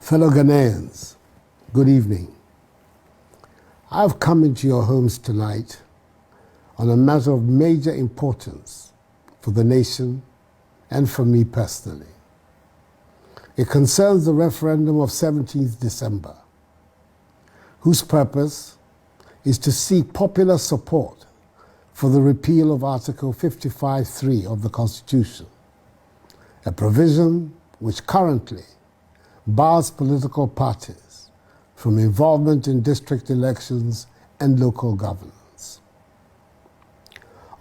Fellow Ghanaians, good evening. I've come into your homes tonight on a matter of major importance for the nation and for me personally. It concerns the referendum of 17th December, whose purpose is to seek popular support for the repeal of Article 55(3) of the Constitution, a provision which currently bars political parties from involvement in district elections and local governance.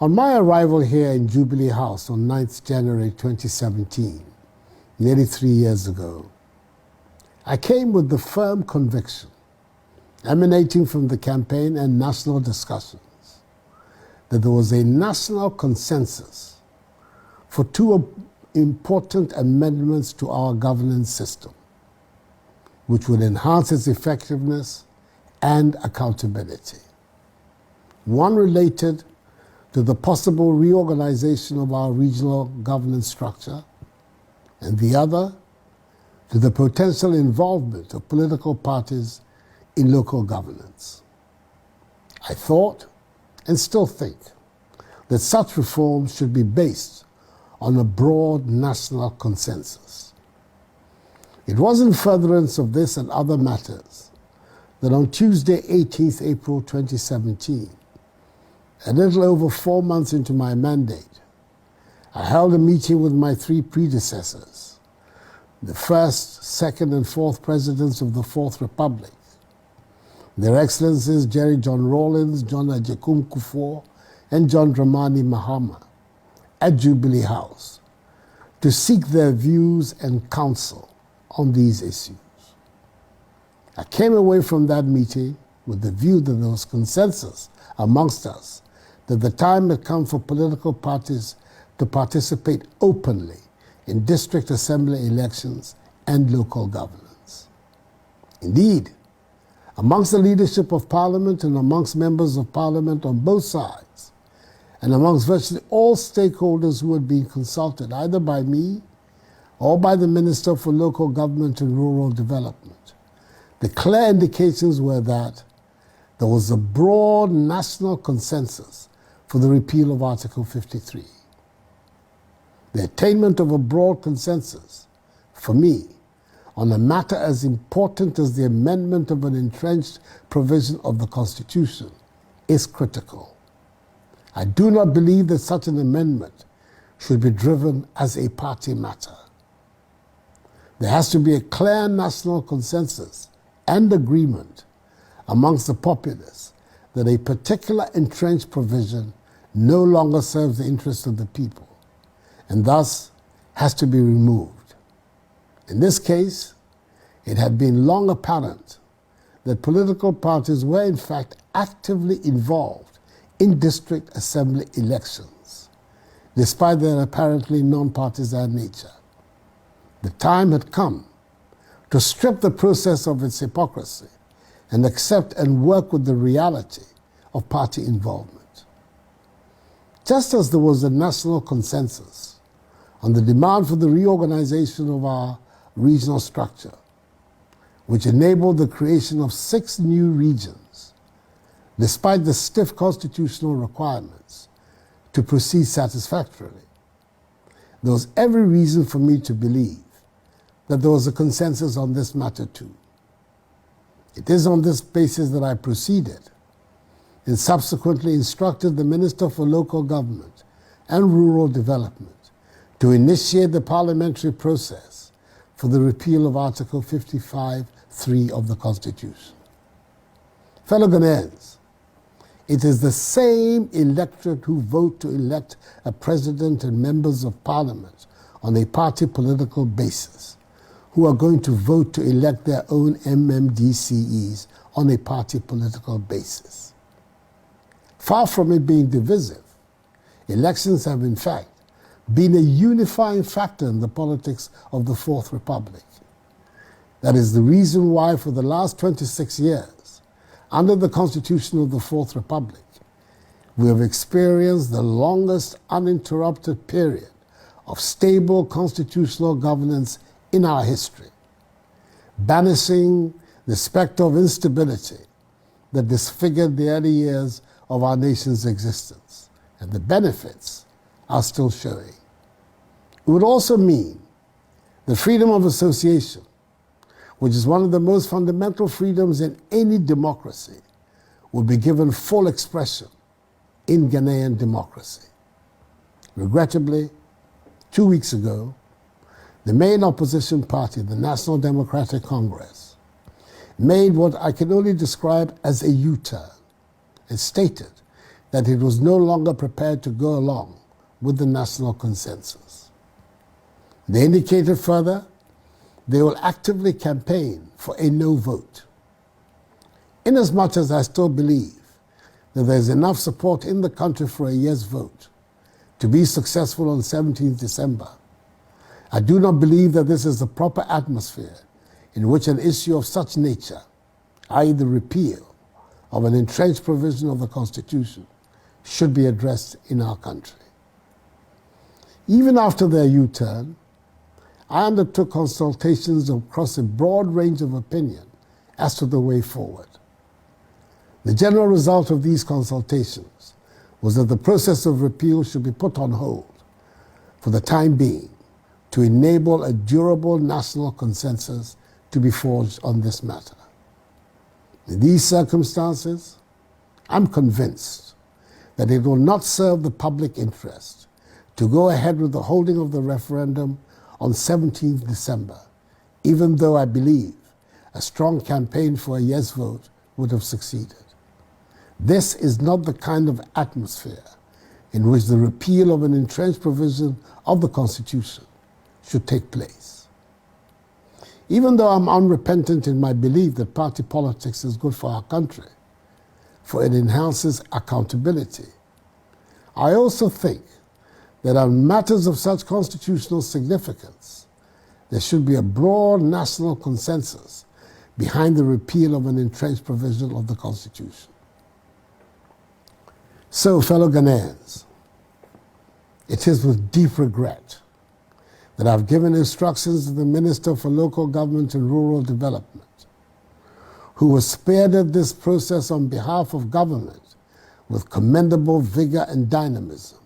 On my arrival here in Jubilee House on 9th January 2017, nearly 3 years ago, I came with the firm conviction, emanating from the campaign and national discussions, that there was a national consensus for two important amendments to our governance system, which would enhance its effectiveness and accountability. One related to the possible reorganization of our regional governance structure, and the other to the potential involvement of political parties in local governance. I thought, and still think, that such reforms should be based on a broad national consensus. It was in furtherance of this and other matters that on Tuesday, 18th April 2017, a little over 4 months into my mandate, I held a meeting with my three predecessors, the first, second, and fourth presidents of the Fourth Republic, Their Excellencies Jerry John Rawlings, John Akuffo, and John Dramani Mahama, at Jubilee House, to seek their views and counsel on these issues. I came away from that meeting with the view that there was consensus amongst us that the time had come for political parties to participate openly in district assembly elections and local governance. Indeed, amongst the leadership of Parliament and amongst members of Parliament on both sides, and amongst virtually all stakeholders who had been consulted, either by me or by the Minister for Local Government and Rural Development, the clear indications were that there was a broad national consensus for the repeal of Article 53. The attainment of a broad consensus, for me, on a matter as important as the amendment of an entrenched provision of the Constitution is critical. I do not believe that such an amendment should be driven as a party matter. There has to be a clear national consensus and agreement amongst the populace that a particular entrenched provision no longer serves the interests of the people and thus has to be removed. In this case, it had been long apparent that political parties were in fact actively involved in district assembly elections, despite their apparently non-partisan nature. The time had come to strip the process of its hypocrisy and accept and work with the reality of party involvement. Just as there was a national consensus on the demand for the reorganization of our regional structure, which enabled the creation of 6 new regions, despite the stiff constitutional requirements to proceed satisfactorily, there was every reason for me to believe that there was a consensus on this matter too. It is on this basis that I proceeded and subsequently instructed the Minister for Local Government and Rural Development to initiate the parliamentary process for the repeal of Article 55(3) of the Constitution. Fellow Ghanaians, it is the same electorate who vote to elect a president and members of Parliament on a party political basis who are going to vote to elect their own MMDCEs on a party political basis. Far from it being divisive, elections have in fact been a unifying factor in the politics of the Fourth Republic. That is the reason why for the last 26 years, under the Constitution of the Fourth Republic, we have experienced the longest uninterrupted period of stable constitutional governance in our history, banishing the specter of instability that disfigured the early years of our nation's existence, and the benefits are still showing. It would also mean the freedom of association, which is one of the most fundamental freedoms in any democracy, would be given full expression in Ghanaian democracy. Regrettably, 2 weeks ago, the main opposition party, the National Democratic Congress, made what I can only describe as a U-turn and stated that it was no longer prepared to go along with the national consensus. They indicated further they will actively campaign for a no vote. Inasmuch as I still believe that there is enough support in the country for a yes vote to be successful on 17th December, I do not believe that this is the proper atmosphere in which an issue of such nature, i.e. the repeal of an entrenched provision of the Constitution, should be addressed in our country. Even after their U-turn, I undertook consultations across a broad range of opinion as to the way forward. The general result of these consultations was that the process of repeal should be put on hold for the time being to enable a durable national consensus to be forged on this matter. In these circumstances, I'm convinced that it will not serve the public interest to go ahead with the holding of the referendum on 17th December, even though I believe a strong campaign for a yes vote would have succeeded. This is not the kind of atmosphere in which the repeal of an entrenched provision of the Constitution should take place. Even though I'm unrepentant in my belief that party politics is good for our country, for it enhances accountability, I also think that on matters of such constitutional significance, there should be a broad national consensus behind the repeal of an entrenched provision of the Constitution. So, fellow Ghanaians, it is with deep regret that I've given instructions to the Minister for Local Government and Rural Development, who has spearheaded this process on behalf of government with commendable vigor and dynamism,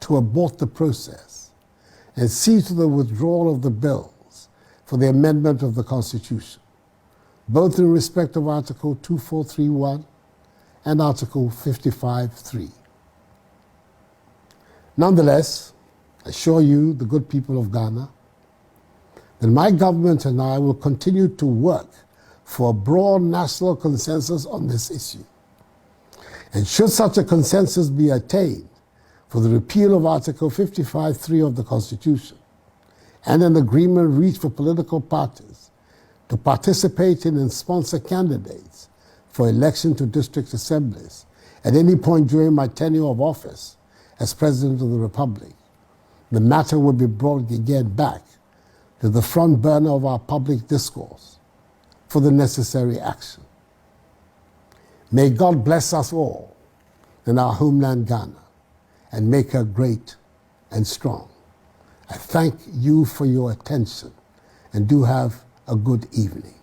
to abort the process and see to the withdrawal of the bills for the amendment of the Constitution, both in respect of Article 2431 and Article 55.3. Nonetheless, I assure you, the good people of Ghana, that my government and I will continue to work for a broad national consensus on this issue. And should such a consensus be attained for the repeal of Article 55.3 of the Constitution and an agreement reached for political parties to participate in and sponsor candidates for election to district assemblies at any point during my tenure of office as President of the Republic, the matter will be brought again back to the front burner of our public discourse for the necessary action. May God bless us all in our homeland Ghana and make her great and strong. I thank you for your attention and do have a good evening.